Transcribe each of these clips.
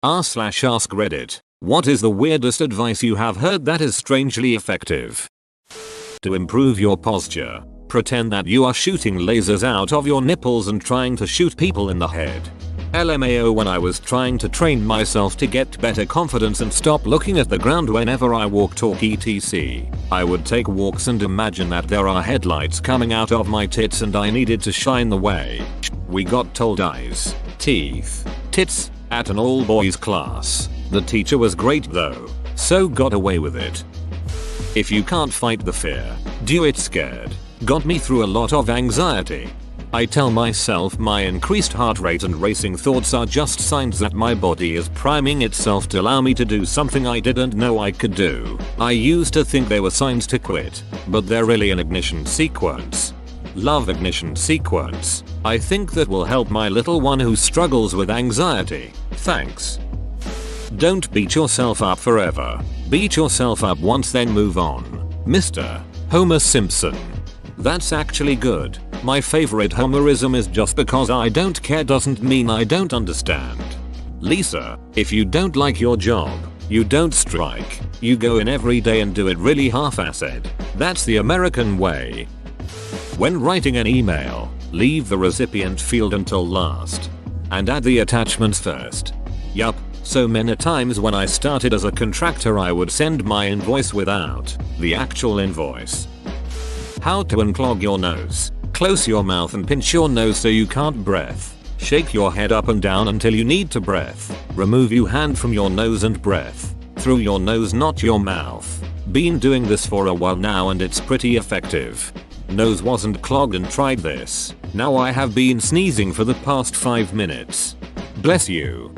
r/ask Reddit. What is the weirdest advice you have heard that is strangely effective? To improve your posture, pretend that you are shooting lasers out of your nipples and trying to shoot people in the head. LMAO, when I was trying to train myself to get better confidence and stop looking at the ground whenever I walk, talk, etc. I would take walks and imagine that there are headlights coming out of my tits and I needed to shine the way. We got told eyes, teeth, tits at an all boys class. The teacher was great though, so got away with it. If you can't fight the fear, do it scared. Got me through a lot of anxiety. I tell myself my increased heart rate and racing thoughts are just signs that my body is priming itself to allow me to do something I didn't know I could do. I used to think they were signs to quit, but they're really an ignition sequence. Love ignition sequence. I think that will help my little one who struggles with anxiety. Thanks. Don't beat yourself up forever. Beat yourself up once then move on. Mr. Homer Simpson. That's actually good. My favorite Homerism is just because I don't care doesn't mean I don't understand. Lisa, if you don't like your job, you don't strike. You go in every day and do it really half-assed. That's the American way. When writing an email, leave the recipient field until last. And add the attachments first. Yup, so many times when I started as a contractor I would send my invoice without the actual invoice. How to unclog your nose. Close your mouth and pinch your nose so you can't breath. Shake your head up and down until you need to breath. Remove your hand from your nose and breath through your nose, not your mouth. Been doing this for a while now and it's pretty effective. Nose wasn't clogged and tried this. Now I have been sneezing for the past 5 minutes. Bless you.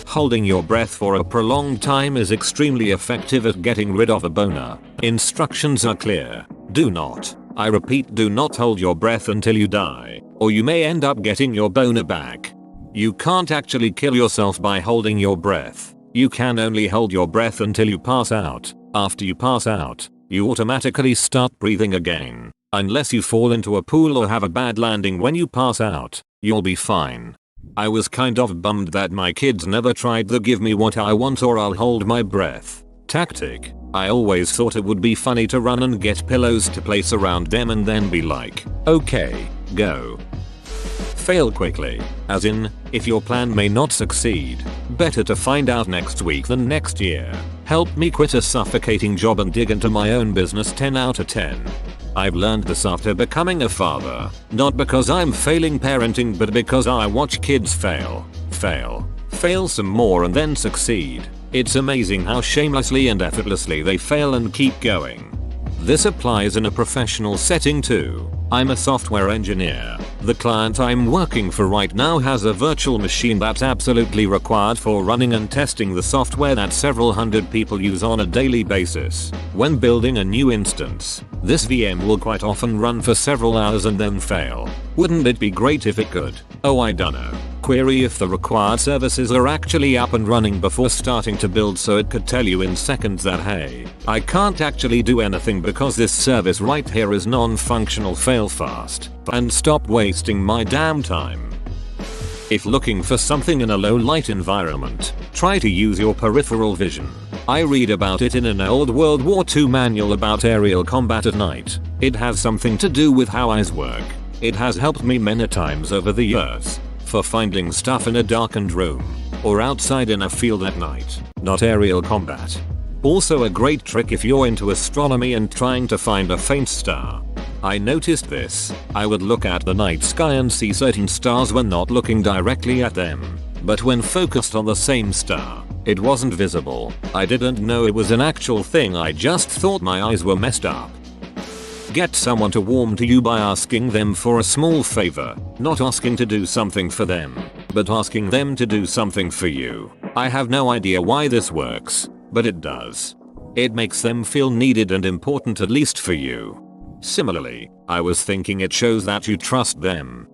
Holding your breath for a prolonged time is extremely effective at getting rid of a boner. Instructions are clear. Do not, I repeat, do not hold your breath until you die, or you may end up getting your boner back. You can't actually kill yourself by holding your breath. You can only hold your breath until you pass out. After you pass out, you automatically start breathing again. Unless you fall into a pool or have a bad landing when you pass out, you'll be fine. I was kind of bummed that my kids never tried the give me what I want or I'll hold my breath tactic. I always thought it would be funny to run and get pillows to place around them and then be like, okay, go. Fail quickly. As in, if your plan may not succeed, better to find out next week than next year. Helped me quit a suffocating job and dig into my own business. 10 out of 10. I've learned this after becoming a father, not because I'm failing parenting but because I watch kids fail some more and then succeed. It's amazing how shamelessly and effortlessly they fail and keep going. This applies in a professional setting too. I'm a software engineer. The client I'm working for right now has a virtual machine that's absolutely required for running and testing the software that several hundred people use on a daily basis. When building a new instance, this VM will quite often run for several hours and then fail. Wouldn't it be great if it could? Oh, I dunno. Query if the required services are actually up and running before starting to build so it could tell you in seconds that hey, I can't actually do anything because this service right here is non-functional, fail fast, and stop wasting my damn time. If looking for something in a low light environment, try to use your peripheral vision. I read about it in an old World War II manual about aerial combat at night. It has something to do with how eyes work. It has helped me many times over the years. For finding stuff in a darkened room, or outside in a field at night, not aerial combat. Also a great trick if you're into astronomy and trying to find a faint star. I noticed this. I would look at the night sky and see certain stars when not looking directly at them, but when focused on the same star, it wasn't visible. I didn't know it was an actual thing, I just thought my eyes were messed up. Get someone to warm to you by asking them for a small favor, not asking to do something for them, but asking them to do something for you. I have no idea why this works, but it does. It makes them feel needed and important, at least for you. Similarly, I was thinking it shows that you trust them.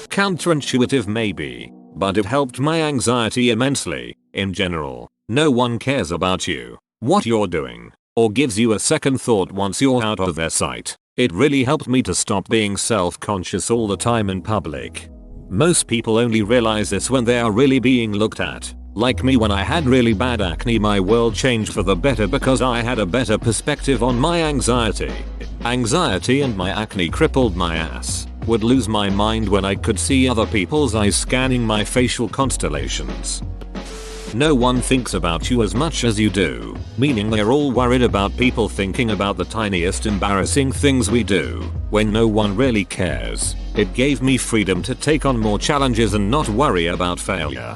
Counterintuitive maybe, but it helped my anxiety immensely. In general, no one cares about you, what you're doing, or gives you a second thought once you're out of their sight. It really helped me to stop being self-conscious all the time in public. Most people only realize this when they are really being looked at. Like me when I had really bad acne, my world changed for the better because I had a better perspective on my anxiety. Anxiety and my acne crippled my ass. Would lose my mind when I could see other people's eyes scanning my facial constellations. No one thinks about you as much as you do, meaning they're all worried about people thinking about the tiniest embarrassing things we do, when no one really cares. It gave me freedom to take on more challenges and not worry about failure.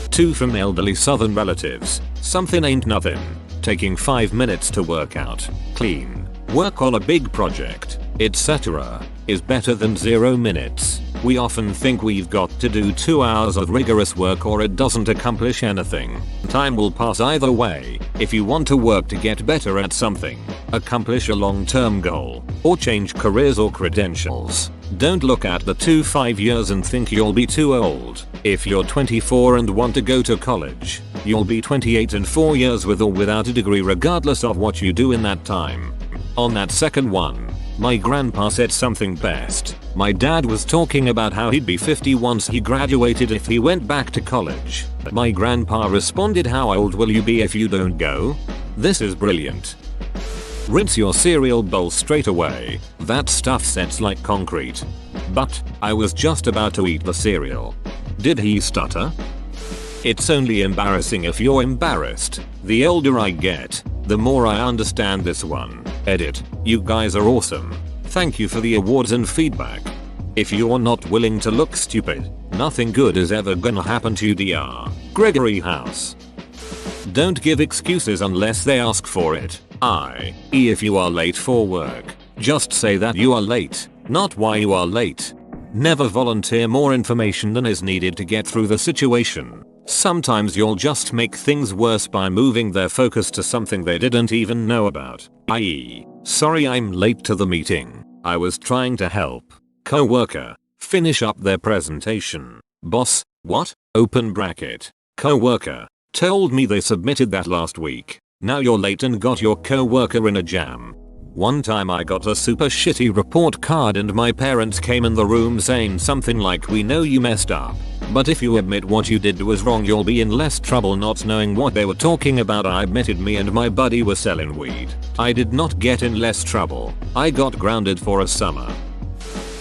2 from elderly southern relatives. Something ain't nothing. Taking 5 minutes to work out, clean, work on a big project, etc. is better than 0 minutes. We often think we've got to do 2 hours of rigorous work or it doesn't accomplish anything. Time will pass either way. If you want to work to get better at something, accomplish a long-term goal, or change careers or credentials, don't look at the 5 years and think you'll be too old. If you're 24 and want to go to college, you'll be 28 in 4 years with or without a degree regardless of what you do in that time. On that second one, my grandpa said something best. My dad was talking about how he'd be 50 once he graduated if he went back to college. My grandpa responded, "How old will you be if you don't go?" This is brilliant. Rinse your cereal bowl straight away. That stuff sets like concrete. But I was just about to eat the cereal. Did he stutter? It's only embarrassing if you're embarrassed. The older I get, the more I understand this one. Edit. You guys are awesome. Thank you for the awards and feedback. If you're not willing to look stupid, nothing good is ever gonna happen to you. Dr. Gregory House. Don't give excuses unless they ask for it. i.e. if you are late for work, just say that you are late, not why you are late. Never volunteer more information than is needed to get through the situation. Sometimes you'll just make things worse by moving their focus to something they didn't even know about. i.e., sorry I'm late to the meeting. I was trying to help coworker finish up their presentation. Boss, what? Open bracket. Coworker told me they submitted that last week. Now you're late and got your coworker in a jam. One time I got a super shitty report card and my parents came in the room saying something like, "We know you messed up, but if you admit what you did was wrong you'll be in less trouble." Not knowing what they were talking about, I admitted me and my buddy were selling weed. I did not get in less trouble. I got grounded for a summer.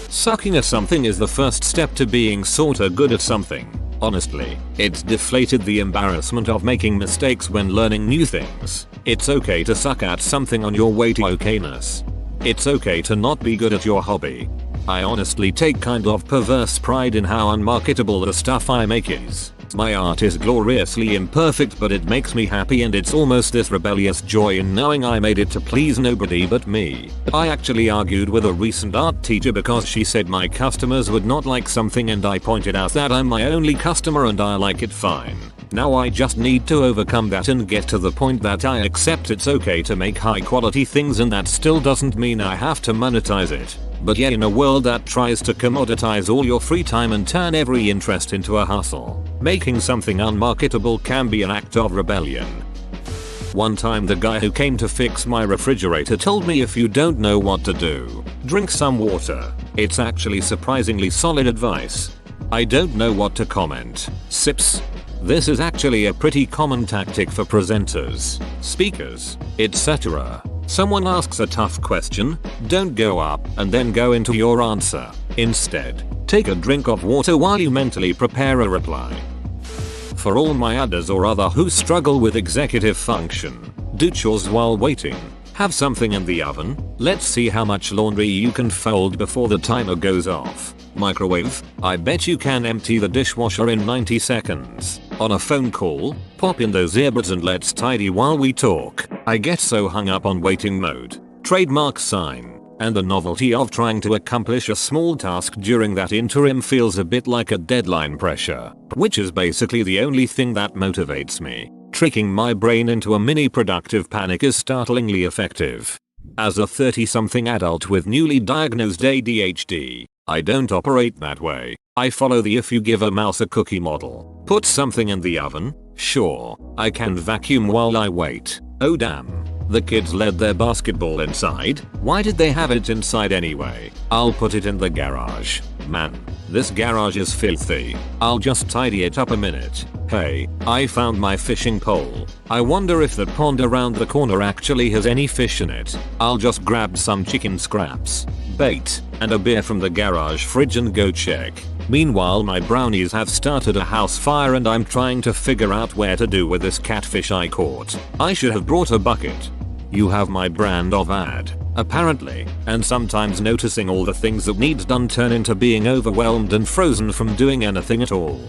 Sucking at something is the first step to being sorta good at something. Honestly, it's deflated the embarrassment of making mistakes when learning new things. It's okay to suck at something on your way to okayness. It's okay to not be good at your hobby. I honestly take kind of perverse pride in how unmarketable the stuff I make is. My art is gloriously imperfect, but it makes me happy, and it's almost this rebellious joy in knowing I made it to please nobody but me. I actually argued with a recent art teacher because she said my customers would not like something, and I pointed out that I'm my only customer and I like it fine. Now I just need to overcome that and get to the point that I accept it's okay to make high quality things, and that still doesn't mean I have to monetize it. But yeah, in a world that tries to commoditize all your free time and turn every interest into a hustle, making something unmarketable can be an act of rebellion. One time the guy who came to fix my refrigerator told me, "If you don't know what to do, drink some water." It's actually surprisingly solid advice. I don't know what to comment. Sips. This is actually a pretty common tactic for presenters, speakers, etc. Someone asks a tough question, don't go up and then go into your answer. Instead, take a drink of water while you mentally prepare a reply. For all my others or other who struggle with executive function, do chores while waiting. Have something in the oven. Let's see how much laundry you can fold before the timer goes off. Microwave. I bet you can empty the dishwasher in 90 seconds. On a phone call, pop in those earbuds and let's tidy while we talk. I get so hung up on waiting mode. Trademark sign. And the novelty of trying to accomplish a small task during that interim feels a bit like a deadline pressure, which is basically the only thing that motivates me. Tricking my brain into a mini productive panic is startlingly effective. As a 30-something adult with newly diagnosed ADHD, I don't operate that way. I follow the "if you give a mouse a cookie" model. Put something in the oven? Sure. I can vacuum while I wait. Oh damn. The kids led their basketball inside? Why did they have it inside anyway? I'll put it in the garage. Man, this garage is filthy. I'll just tidy it up a minute. Hey, I found my fishing pole. I wonder if that pond around the corner actually has any fish in it. I'll just grab some chicken scraps, bait, and a beer from the garage fridge and go check. Meanwhile, my brownies have started a house fire and I'm trying to figure out where to do with this catfish I caught. I should have brought a bucket. You have my brand of ad, apparently, and sometimes noticing all the things that needs done turn into being overwhelmed and frozen from doing anything at all.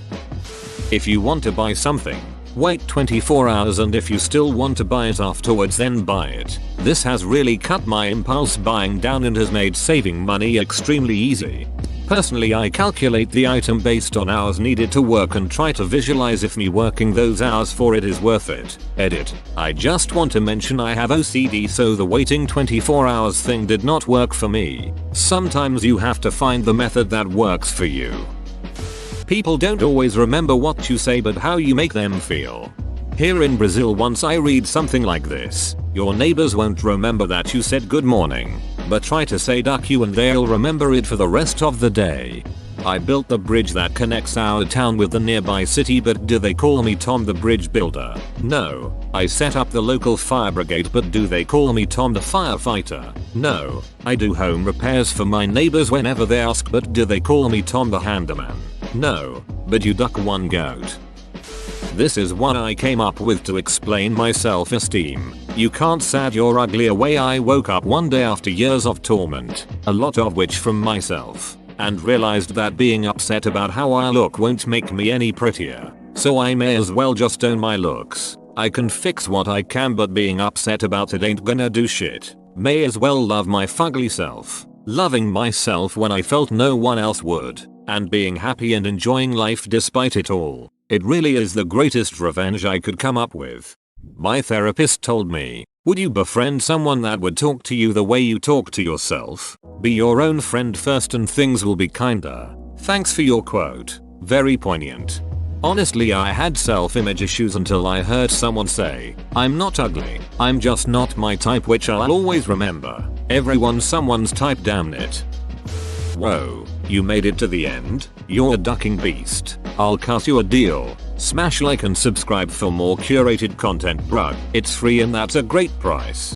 If you want to buy something, wait 24 hours, and if you still want to buy it afterwards, then buy it. This has really cut my impulse buying down and has made saving money extremely easy. Personally, I calculate the item based on hours needed to work and try to visualize if me working those hours for it is worth it. Edit. I just want to mention I have OCD, so the waiting 24 hours thing did not work for me. Sometimes you have to find the method that works for you. People don't always remember what you say but how you make them feel. Here in Brazil, once I read something like this: your neighbors won't remember that you said good morning, but try to say duck you and they'll remember it for the rest of the day. I built the bridge that connects our town with the nearby city, but do they call me Tom the Bridge Builder? No. I set up the local fire brigade, but do they call me Tom the Firefighter? No. I do home repairs for my neighbors whenever they ask, but do they call me Tom the Handyman? No. But you duck one goat. This is one I came up with to explain my self-esteem. You can't sad your ugly away. I woke up one day after years of torment, a lot of which from myself, and realized that being upset about how I look won't make me any prettier. So I may as well just own my looks. I can fix what I can, but being upset about it ain't gonna do shit. May as well love my fugly self. Loving myself when I felt no one else would, and being happy and enjoying life despite it all. It really is the greatest revenge I could come up with. My therapist told me, would you befriend someone that would talk to you the way you talk to yourself? Be your own friend first and things will be kinder. Thanks for your quote. Very poignant. Honestly, I had self-image issues until I heard someone say, I'm not ugly, I'm just not my type, which I'll always remember. Everyone's someone's type, damn it. Whoa, you made it to the end? You're a ducking beast. I'll cut you a deal. Smash like and subscribe for more curated content, bruh. It's free and that's a great price.